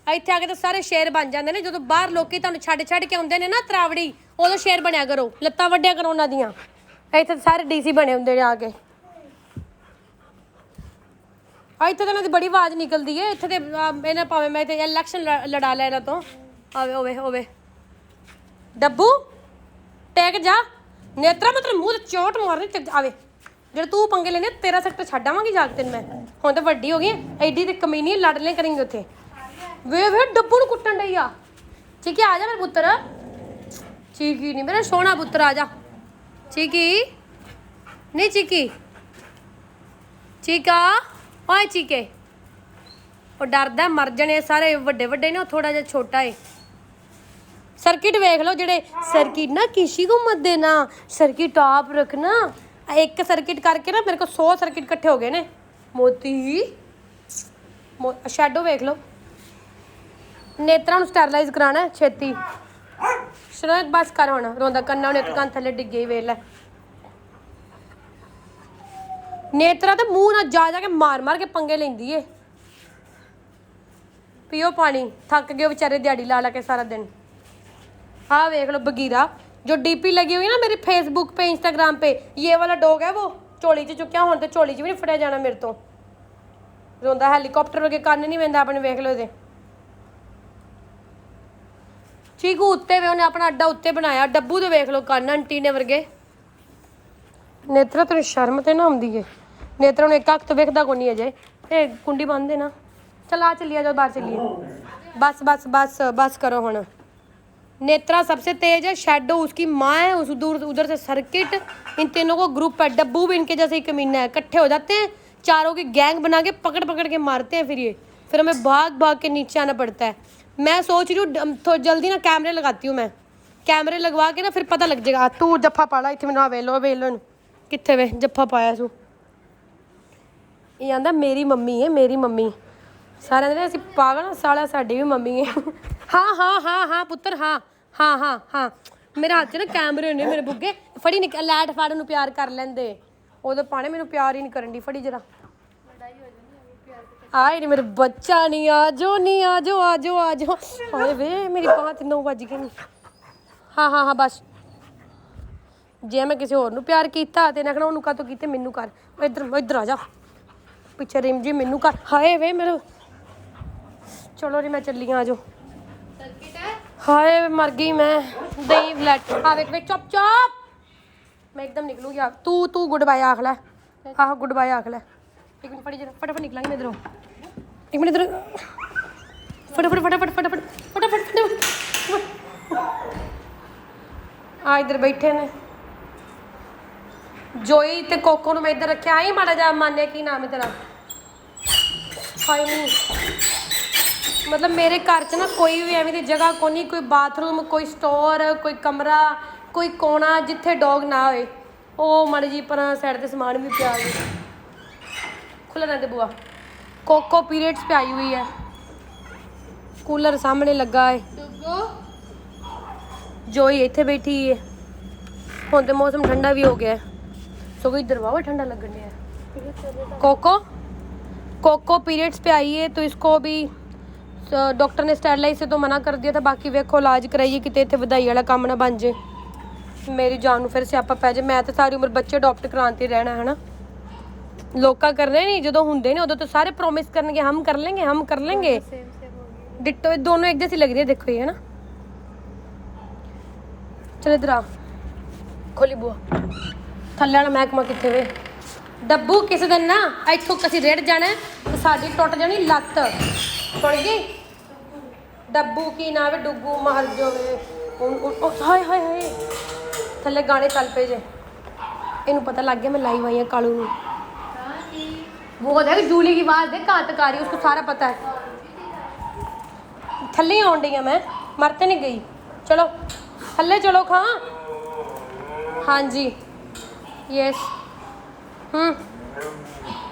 ਇੱਥੇ ਆ ਕੇ ਤਾਂ ਸਾਰੇ ਸ਼ੇਰ ਬਣ ਜਾਂਦੇ ਨੇ ਜਦੋਂ ਬਾਹਰ ਲੋਕੀ ਤੁਹਾਨੂੰ ਛੱਡ ਕੇ ਆਉਂਦੇ ਨੇ ਨਾ ਤਰਾਵੜੀ ਉਦੋਂ ਸ਼ੇਰ ਬਣਿਆ ਕਰੋ ਲੱਤਾਂ ਵੱਡਿਆ ਕਰੋ ਉਹਨਾਂ ਦੀਆਂ ਇੱਥੇ ਸਾਰੇ ਡੀਸੀ ਬਣੇ ਹੁੰਦੇ ਨੇ ਆ ਕੇ ਇੱਥੇ ਤਾਂ ਇਹਨਾਂ ਦੀ ਬੜੀ ਆਵਾਜ਼ ਨਿਕਲਦੀ ਹੈ ਇੱਥੇ ਤੇ ਇਹਨਾਂ ਭਾਵੇਂ ਮੈਂ ਤੇ ਇਲੈਕਸ਼ਨ ਲੜਾ ਲੈ ਇਹਨਾਂ ਤੋਂ ਆਵੇ ਹੋਵੇ ਡੱਬੂ ਟੈਕ ਜਾ ਨੇਤਰਾ ਮਤਲਬ ਮੂੰਹ ਤੇ ਚੋਟ ਮਾਰਨੀ ਤੇ ਆਵੇ ਜਿਹੜਾ ਤੂੰ ਪੰਗੇ ਲੈਣੇ ਤੇਰਾ ਸੈਕਟਰ ਛੱਡ ਆਵਾਂਗੀ ਜਾ ਕੇ ਤੈਨੂੰ ਮੈਂ ਹੁਣ ਤਾਂ ਵੱਡੀ ਹੋ ਗਈ ਐਡੀ ਤੇ ਕਮੀਨੀ ਲੜ ਲੈ ਕਰਾਂਗੇ ਉੱਥੇ वे डब्बू नूं कुट्टन डई आ चीकी आ जा मेरा पुत्तर चीकी नहीं मेरा सोना पुत्तर आ जा चीकी नहीं चीका ओए चीके वो डरदा मर जाने सारे वड्डे ने थोड़ा जिहा छोटा है सर्किट वेख लो जेडे सर्किट ना किसी को मत देना सर्किट आप रखना एक सर्किट करके ना मेरे को 100 सर्किट इकट्ठे हो गए ने मोती शैडो वेख लो नेत्रा नूं स्टैरलाइज कराना छेती शरोत बस कर होना रोंदा कन्ना ने एक कान थले डिगे वेल है नेत्रा तो मुंह ना जा के मार के पंगे लेंदी है पियो पानी थक गए बेचारे दिहाड़ी ला के सारा दिन हाँ वेख लो बगीरा जो डीपी लगी हुई है ना मेरी फेसबुक पे इंस्टाग्राम पे ये वाला डॉग है वो झोली च चुक्या हुण ते झोली च भी नहीं फड़िया जाना मेरे तो रोंदा हैलीकॉप्टर वर्गे कन्न नहीं वेंदा अपने वेख लो इहदे चीकू उत्ते वे उन्हें अपना अड्डा उत्ते बनाया डब्बू तो वेख लो कन्न आंटी ने वर्गे नेत्रा तेन शर्म तो ना आती है नेत्रा ने एक अख तो वेखदा को नहीं अजे ये कुंडी बंद है ना चल आ चलिए जाओ बाहर चलिए बस करो हुण नेत्रा सबसे तेज है शैडो उसकी माँ है उस उधर से सर्किट इन तीनों को ग्रुप है डब्बू भी इनके जैसे ही कमीना है इकट्ठे हो जाते हैं चारों की गैंग बना के पकड़ के मारते हैं फिर हमें भाग के नीचे आना पड़ता है मैं सोच रही हूँ थोड़ी जल्दी ना कैमरे लगाती हूँ मैं कैमरे लगवा के ना फिर पता लग जाएगा तू जफ्फा पाला इतने मैंने वेलो कितने वे जफ्फा पाया तू ये आंदा मेरी मम्मी है मेरी मम्मी सारे ने असीं पागल ना साला साडी भी मम्मी है हाँ पुत्तर हाँ मेरे हाथ च ना कैमरे ने मेरे बुग्गे फड़ी नहीं लैट फाड़ नूं प्यार कर लेंदे उदों पाने मैनूं प्यार ही नहीं करन दी फड़ी जरा आए नहीं मेरे बच्चा नहीं आ जाओ हाय वे मेरी बात 9 बज गई हाँ बस जे मैं किसी होर नूं प्यार कीता ते इन्हां कहना उन्होंने कातों कीते मैनूं कर इधर आ जा ਪਿੱਛੇ ਰਿਮ ਜੀ ਮੈਨੂੰ ਕਰ ਹਾਏ ਵੇ ਮੇਰੇ ਚਲੋ ਜੀ ਮੈਂ ਚੱਲੀ ਆ ਜਾਓ ਹਾਏ ਮਰ ਗਈ ਮੈਂ ਦਹੀਂ ਫਲੈਟ ਆ ਵੇਖ ਵੇ ਚੁੱਪ ਚੁੱਪ मैं एकदम निकलूंगी तू गुड बाय आख लै आह गुड बाय आख लै एक मिनट फटी जरा फटाफट निकलांगी मैं इधरों एक मिनट इधर फटाफट फटाफट फटाफट फटाफट फटाफट आ इधर बैठे ने जोई ते कोको मैं इधर रखा आई माड़ा जा मान्या की नाम है तेरा हाय नहीं मतलब मेरे घर च ना कोई भी एवं दी जगह को नहीं कोई बाथरूम कोई स्टोर कोई कमरा कोई कोना जिथे डॉग ना होए ओ माड़ी जी पर साइड ते समान भी पिया खुला रहते बुआ कोको पीरियड्स पे आई हुई है कूलर सामने लगा है जोई इत्थे बैठी है हुण ते मौसम ठंडा भी हो गया है सो इधर वावा ठंडा लगन है कोको कोको पीरियड्स पे आई है तो इसको भी डॉक्टर ने स्टेरलाइज से तो मना कर दिया था बाकी वेखो इलाज कराइए कि इत्थे वधाई वाला काम ना बन जाए मेरी जान नूं फिर स्यापा पै जाए मैं तो सारी उम्र बच्चे अडॉप्ट कराते रहना है ना लोग करने नहीं जो होंगे ने उदों तो सारे प्रोमिस करनगे हम कर लेंगे डिट्टो दोनों एक जैसी लग रही है देखो ये है ना चल इधर आ खोली बुआ थल्ले वाला महकमा कितने वे डब्बू किसी दिन ना इतों कसी रेड़ जाना तो साड़ी टुट जानी लत्त सुन गई डब्बू की ना वे डुगू मार जो हाय हाय हाय थल्ले गाने चल पे जे इनू पता लग गया मैं लाइव आई कालू नू वो देख जूली की आवाज देख कातकारी उसको सारा पता है थल्ले ही आउन डई मैं मरते नहीं गई चलो थल्ले चलो खां हाँ जी यस हाँ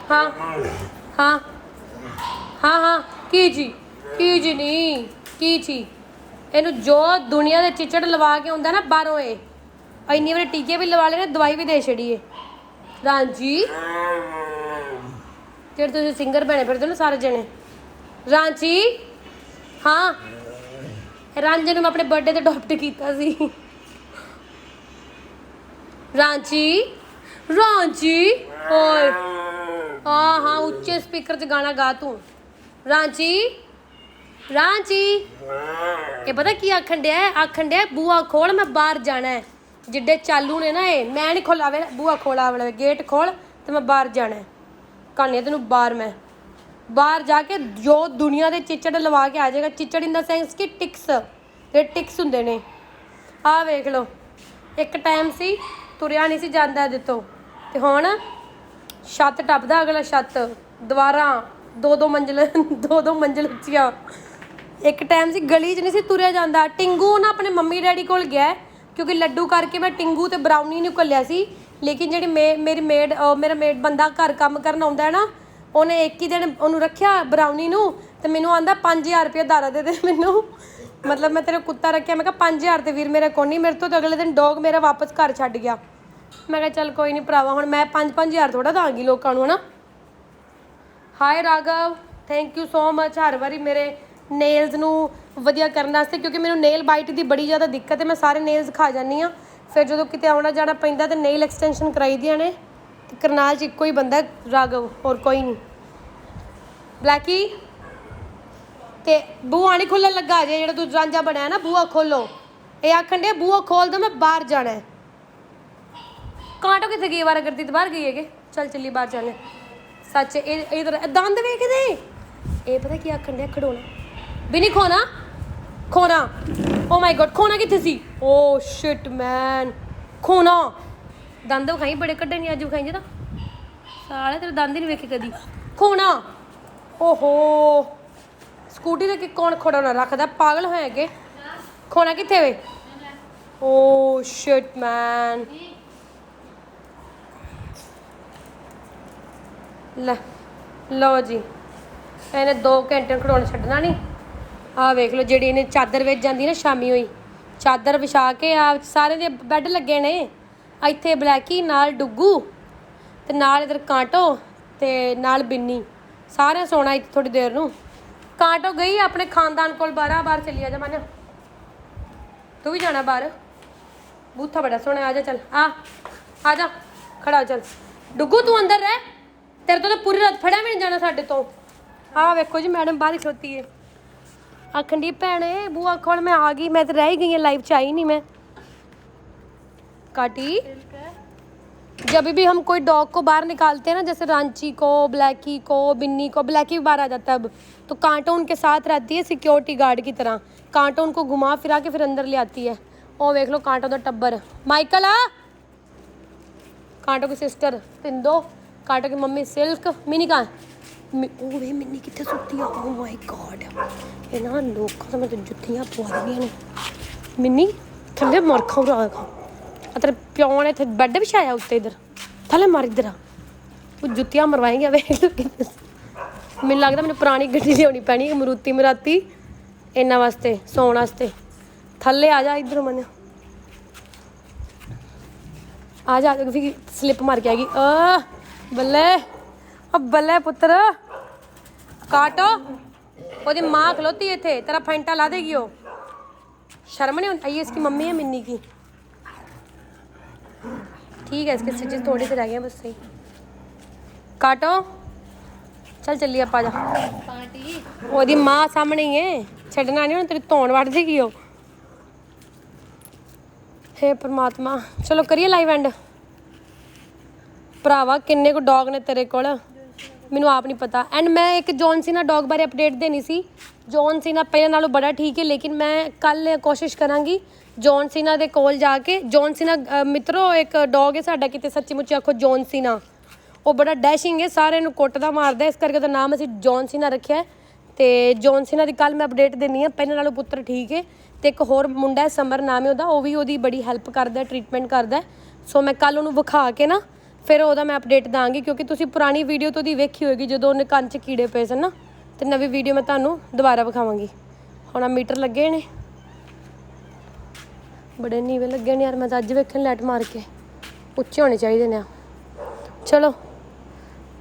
हाँ हाँ हाँ की जी नहीं की जी इनू जो दुनिया के चिचड़ लवा के आउंदा ना बाहरों ये इन्नी बार टीके भी लवा लेने दवाई भी दे छड़िए रांची जेह्ड़े तुसीं सिंगर बने फिरदे ना सारे जने रांची हाँ रांझे नूं मैं अपने बर्थडे ते अडॉप्ट कीता सी रांची रांची ओए हाँ हाँ उच्चे स्पीकर च गाना गा तू रांची रांची ये पता की आखन डया बूआ खोल मैं बाहर जाना है जिड्डे चालू ने ना ये मैं नहीं खोला बूआ खोला वाले गेट खोल तो मैं बाहर जाना है कहानी तेन बाहर जाके जो दुनिया के चिचड़ लवा के आ जाएगा चिचड़ इन द सेंस कि टिक्स ये टिक्स होंगे ने आ वेख लो एक टाइम सी तुरिया नहीं सी जाता दितों ते हुण छत टपदा अगला छत दीवारां दो मंजिल उच्चियां एक टाइम सी गली च नहीं सी तुरिया जाता टिंगू ना अपने मम्मी डैडी कोल गया क्योंकि लड्डू करके मैं टिंगू ते ब्राउनी नूं घल्लिया सी लेकिन जी मेरी मेरा मेड बंदा घर काम करन आउंदा है ना उन्हें एक ही दिन उन्होंने रखिया ब्राउनी नूं ते मैनू आंदा 5000 रुपया दारा दे मैनू मतलब मैं तेरा कुत्ता रखिया मैं कहा 5000 ते वीर मेरे को नहीं मेरे तो अगले दिन डॉग मेरा वापस घर छड्ड गया मैं कहा चल कोई नहीं भरावा हुण मैं 5-5000 थोड़ा दांगी लोकां नूं है ना hi Raghav thank you so much हर बारी मेरे नेल्स नूं वधिया करने वास्ते क्योंकि मैनू नेल बाइट की बड़ी ज़्यादा दिक्कत है मैं सारे नेल्स खा जानी हाँ फिर जो किते आना जाना पैंदा तो नेल एक्सटेंशन कराई दियां ने करनाल च इक्को ही बंदा राघव और कोई नहीं ब्लैकी ते बूआ नहीं खुल्लन लगा जे जेह्ड़ा तू रांझा बनया ना बूआ खोलो ये आखन डे बूआ खोल दो मैं बाहर जाना है कांटो कितने गई बार करती तो बाहर गई है कि चल चली बाहर जाने सच इधर दंद वेख दे ये पता की आखन डे खड़ोना भी नहीं खोना ओ माय गॉड खोना कित्थे सी ओ शिट मैन खोना दंद विखाई बड़े कड्डे नहीं अज विखाई जरा साले तेरे दंद ही नहीं वेखे कदी खोना ओहो स्कूटी ते कौन खड़ोना रखदा पागल होया के खोना कित्थे वे ओ शिट मैन लो जी इन्हें 2 घंटे खड़ोना छड्डना नहीं आ वेख लो जी इन्हें चादर विच जाती ना शामी हुई चादर विछा के आ सारे दे बैड लगे ने इत्थे ब्लैकी नाल डुगू ते नाल इधर कांटो ते नाल बिन्नी सारे सोना इत्थे थोड़ी देर नूं कांटो गई अपने खानदान कोल बाहर चली जा मान्या तू भी जाना बाहर बूथा बड़ा सोना आ जा चल आ जा खड़ा हो चल डुगू तू अंदर रह तेरे तो पूरी रात फड़िया भी नहीं जाना साडे तो। हाँ वेखो जी मैडम बाहर खलोती है आखन डी भैने बूआ खोल मैं आ गई, मैं तो रह ही गई लाइव च आई नहीं मैं। काटी जब भी हम कोई डॉग को बाहर निकालते हैं ना, जैसे रांची को, ब्लैकी को, बिन्नी को, ब्लैकी भी बाहर आ जाता है अब, तो कांटो उनके साथ रहती है सिक्योरिटी गार्ड की तरह। कांटो उनको घुमा फिरा के फिर अंदर ले आती है। ओ देख लो कांटो का टब्बर। माइकल आ, कांटो की सिस्टर तिंदो, कांटो की मम्मी सिल्क, मिनी कहाँ ओ वे मिनी कितने सुती है। ओ माय गॉड ये ना लोग तो मैं तो जुत्तियां पवा दी ने। मिनी थल्ले मर खाओ रहा तेरे प्यो ने इतने बैड बिछाया उत्ते इधर थले मार इधर आ जुत्तियां मरवाएंगे। मैनूं लगदा मैनूं पुरानी गड्डी लियानी पैनी है मरूती मराती इन्ना वास्ते सौन वास्ते। थल्ले आ जा इधर मन आ जा फिर स्लिप मार के आएगी। बल्ले बल्ले पुत्र काटो ओदी माँ खलोती है इत्थे तेरा फैंटा ला देगी वो। शर्म नहीं आई। इसकी मम्मी है मिन्नी की। ठीक है इसके स्टिचेस थोड़े से रह गए बस सही। काटो चल चलिए आप आ जा। ओदी माँ सामने ही है छड़ना नहीं तेरी धौन वड़ देगी वो। हे परमात्मा चलो करिए लाइव एंड। भरावा किन्ने को डॉग ने तेरे कोल मैनू आप नहीं पता। एंड मैं एक जॉन सीना डॉग बारे अपडेट देनी सी। जॉन सीना पहले नालों बड़ा ठीक है, लेकिन मैं कल कोशिश करांगी जॉन सीना दे कोल जाके। जॉन सीना मित्रों एक डॉग है साडा किते सच्ची मुच्ची आखो जॉन सीना, वो बड़ा डैशिंग है सारे नूं कुੱਟਦਾ मारदा, इस करके ਉਹਦਾ नाम ਅਸੀਂ जॉन सीना रखिया है। तो जॉन सीना की कल मैं अपडेट देनी है। पहले नालों पुत्र ठीक है। तो एक होर मुंडा है समर नाम है वो भी ਉਹਦੀ बड़ी हैल्प करदा ट्रीटमेंट करदा। सो मैं कल ਉਹਨੂੰ ਵਿਖਾ के ना फिर ਉਹਦਾ मैं अपडेट ਦਾਂਗੀ, क्योंकि ਤੁਸੀਂ पुरानी वीडियो तो ਉਹਦੀ ਵੇਖੀ ਹੋਏਗੀ ਜਦੋਂ ਉਹਨੇ ਕੰਨ 'ਚ ਕੀੜੇ ਪਏ ਸਨ ਨਾ। ਤੇ ਨਵੀਂ ਵੀਡੀਓ ਮੈਂ ਤੁਹਾਨੂੰ ਦੁਬਾਰਾ ਵਿਖਾਵਾਂਗੀ। ਹੁਣ ਆ ਮੀਟਰ ਲੱਗੇ ਨੇ बड़े नीवे लगे ने यार। मैं तो अज वेखन लाइट मार के उच्चे होने चाहिए ने। चलो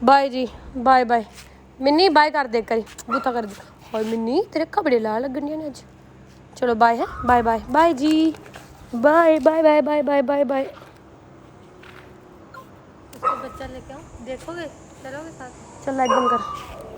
बाय जी बाय बाय। मिन्नी बाय कर दे करी बूथा कर दे। और मिन्नी तेरे कपड़े ला लगनिया ने अज। चलो बाय है बाय बाय बाय जी bye bye bye bye bye bye bye. बच्चा लेके आओ देखोगे चलोगे साथ। चल लाइट बंद कर।